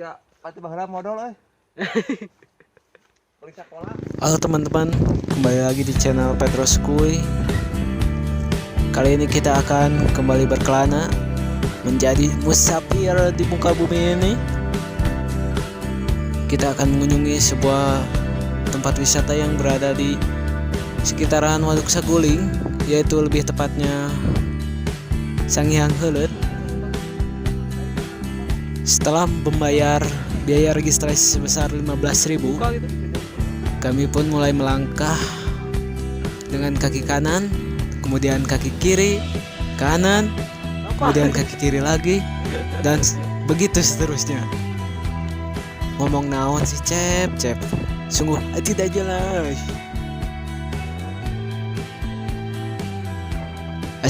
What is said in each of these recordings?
jika pati baheula modal euy. Beli sekolah. Halo teman-teman, kembali lagi di channel Petrus Kuy. Kali ini kita akan kembali berkelana menjadi musafir di muka bumi ini. Kita akan mengunjungi sebuah tempat wisata yang berada di sekitaran Waduk Saguling, yaitu lebih tepatnya Sangiang Heuleut. Setelah membayar biaya registrasi sebesar 15.000, kami pun mulai melangkah dengan kaki kanan, kemudian kaki kiri, kanan, kemudian kaki kiri lagi, dan begitu seterusnya. Ngomong naon sih Cep, sungguh tidak jelas.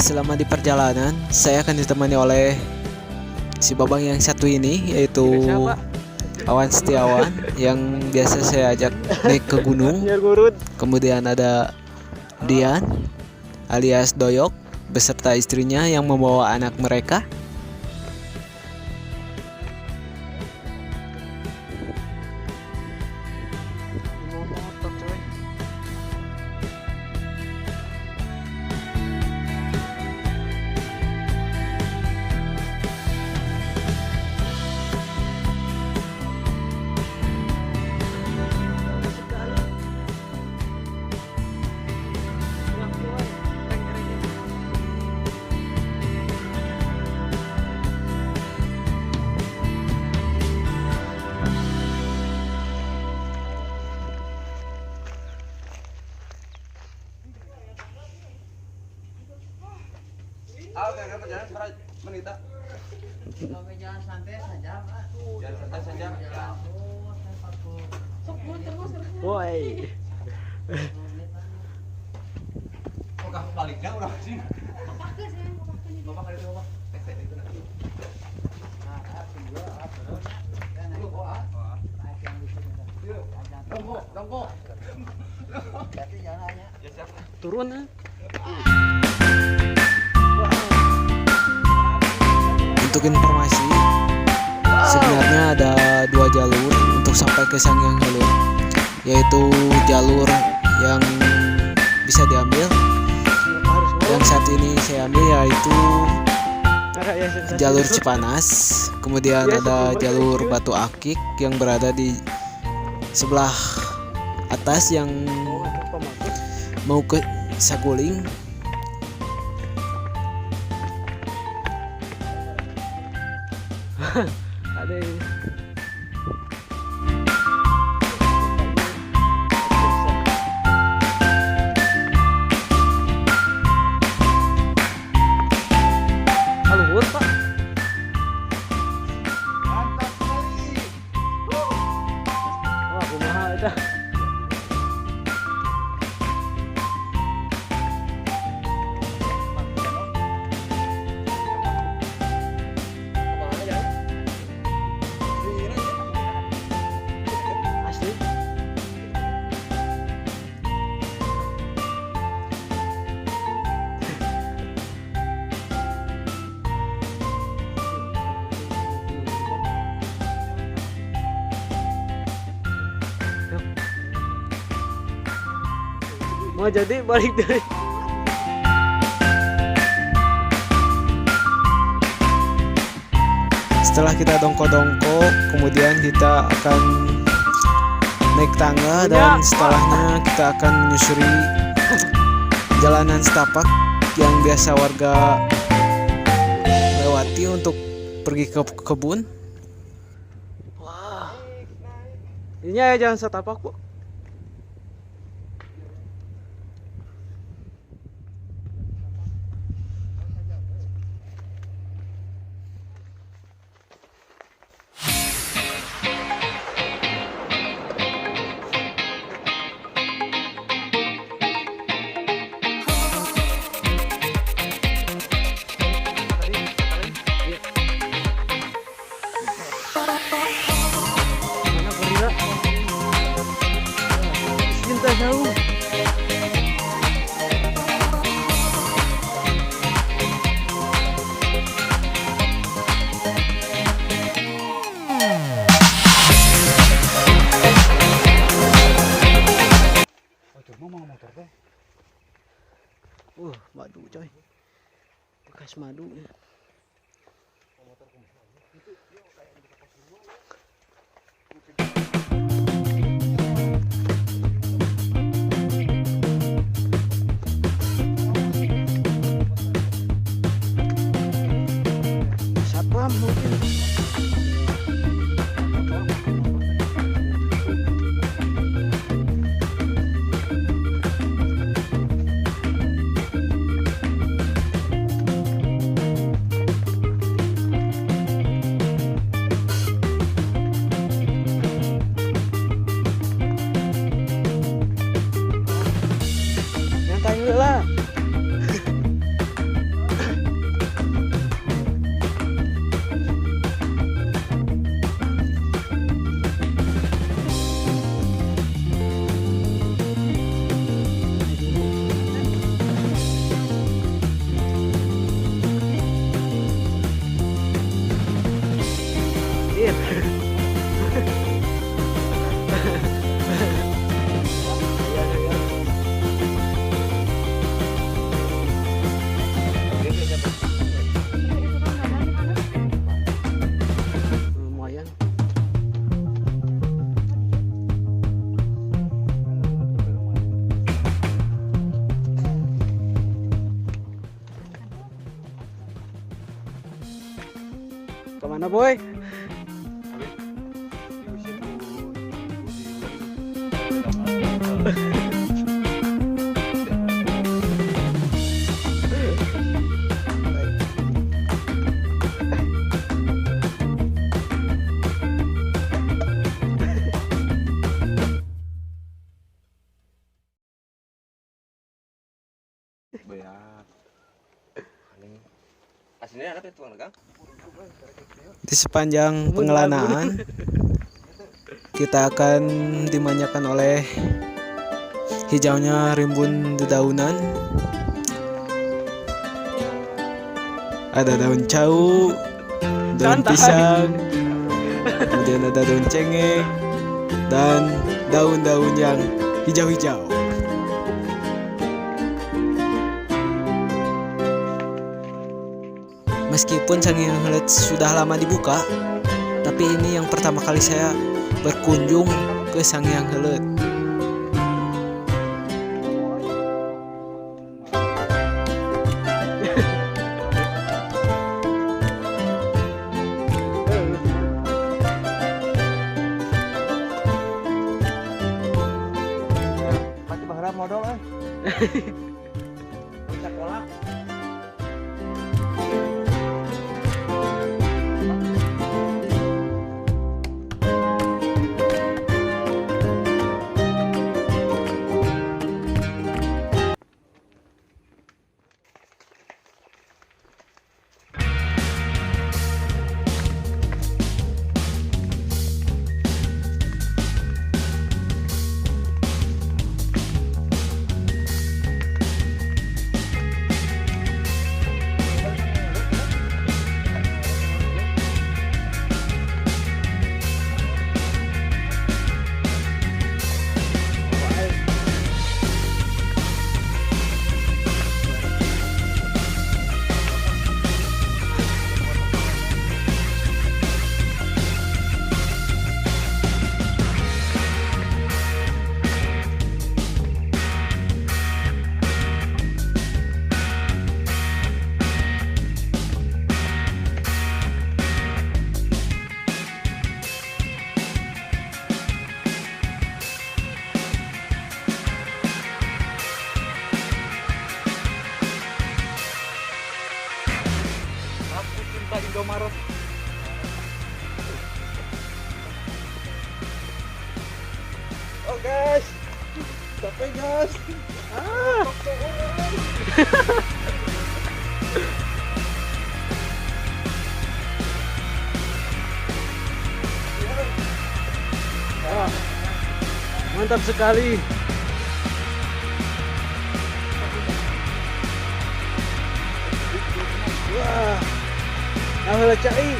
Selama di perjalanan, saya akan ditemani oleh si babang yang satu ini, yaitu Awan Setiawan, yang biasa saya ajak naik ke gunung. Kemudian ada Dian alias Doyok beserta istrinya yang membawa anak mereka. Kira-kira perjalanan berapa menit? Jalan santai saja, Pak. Jalan santai saja. Woi. Oh, kamu baliknya udah sih. Bapak kali itu bapak. Itu nanti. Dongko. Berarti jalannya. Ya siap. Turun ya. Untuk informasi, sebenarnya ada dua jalur untuk sampai ke Sangiang Heuleut, yaitu jalur yang bisa diambil. Yang saat ini saya ambil yaitu jalur Cipanas, kemudian ada jalur Batu Akik yang berada di sebelah atas yang mau ke Saguling. Ada ini. Luhur, Pak. Mantap sekali. Wah, kumaha eta. Asli. Mau jadi balik deh. Setelah kita dongko-dongko, kemudian kita akan naik tangga, dan setelahnya kita akan menyusuri jalanan setapak yang biasa warga lewati untuk pergi ke kebun. Wah, ini ya jalan setapak, Bu. Mana gorila? Madu coy. Bekas madu. Satpam mungkin. Lah. Lumayan. Kemana boy? Aslinya ada tuang Kang. Di sepanjang pengelanaan kita akan dimanjakan oleh hijaunya rimbun dedaunan. Ada daun cau, daun pisang, kemudian ada daun cengkeh dan daun-daun yang hijau-hijau. Meskipun Sangiang Heuleut sudah lama dibuka, tapi ini yang pertama kali saya berkunjung ke Sangiang Heuleut. Pasti berharap modal sekolah. Indomaret. Oh guys, capek guys. Mantap sekali. Wah, Heuleut cai.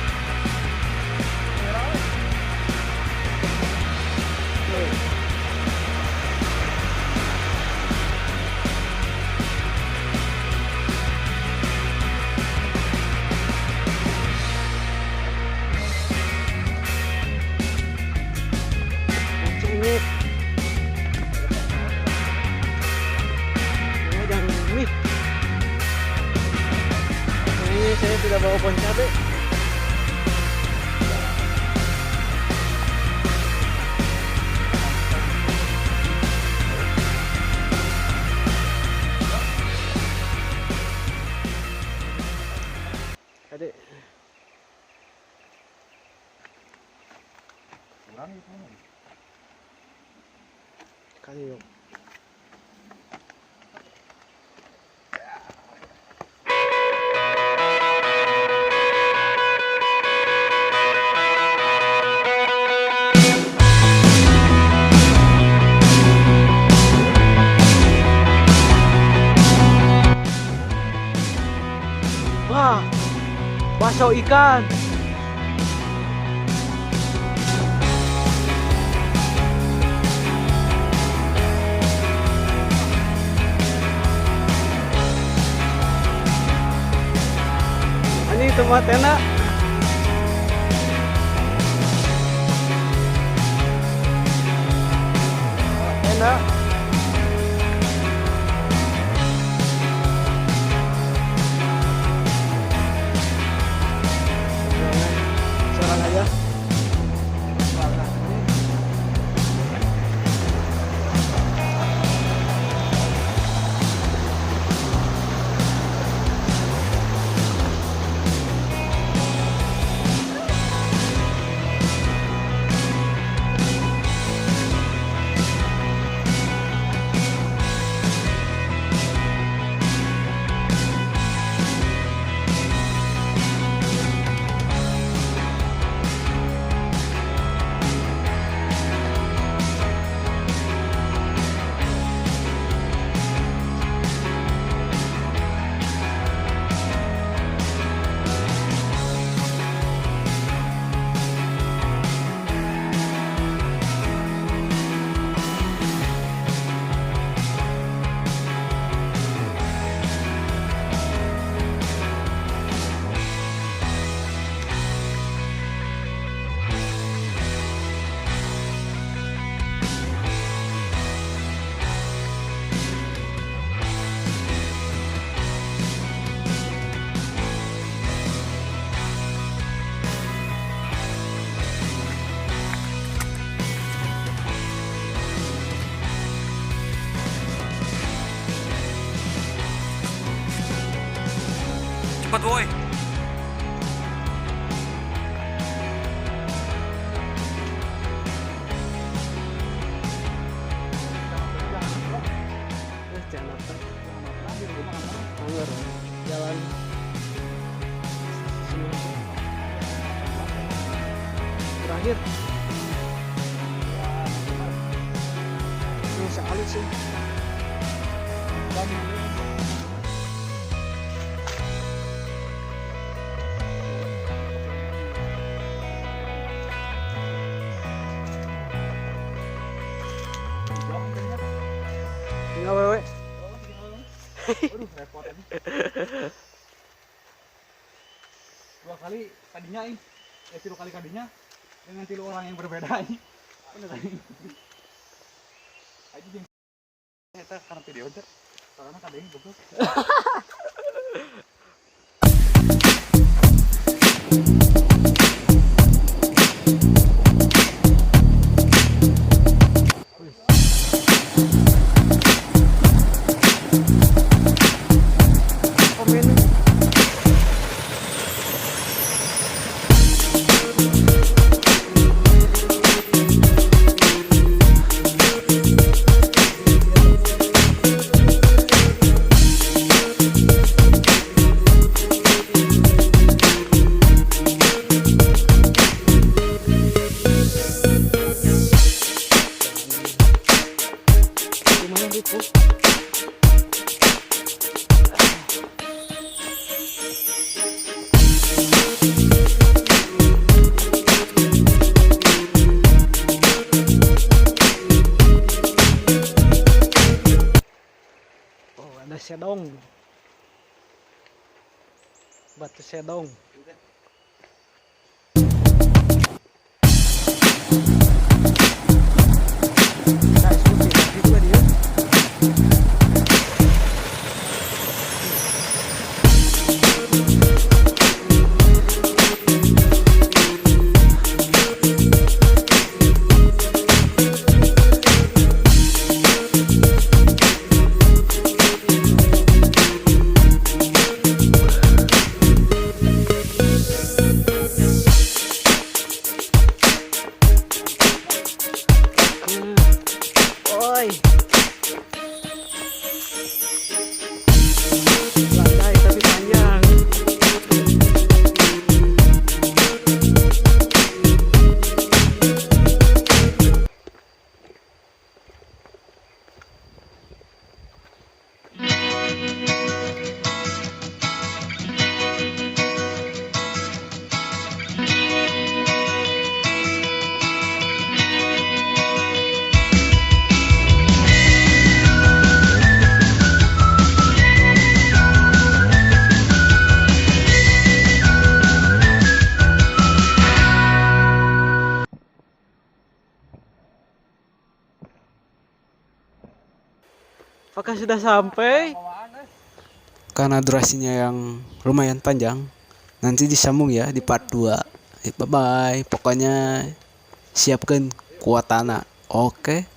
kurang itu. Kali yuk. Wah, bakso ikan. Ini tempat enak. Enak. Seorang aja. Cepat woi. Jalan terakhir. Ini sekali sih. Tinggal wewe. Aduh, repot ini. 2 kali tadinya ini. 3 kali tadinya dengan 3 orang yang berbeda ini. Bener tadi. Aja jeung eta karena video teh. Karena kadang goblok. Ada sedong, batu sedong. Nah, seperti itu juga dia. Apakah sudah sampai? Karena durasinya yang lumayan panjang, nanti disambung ya di part 2. Bye bye. Pokoknya siapkan kuatana. Oke.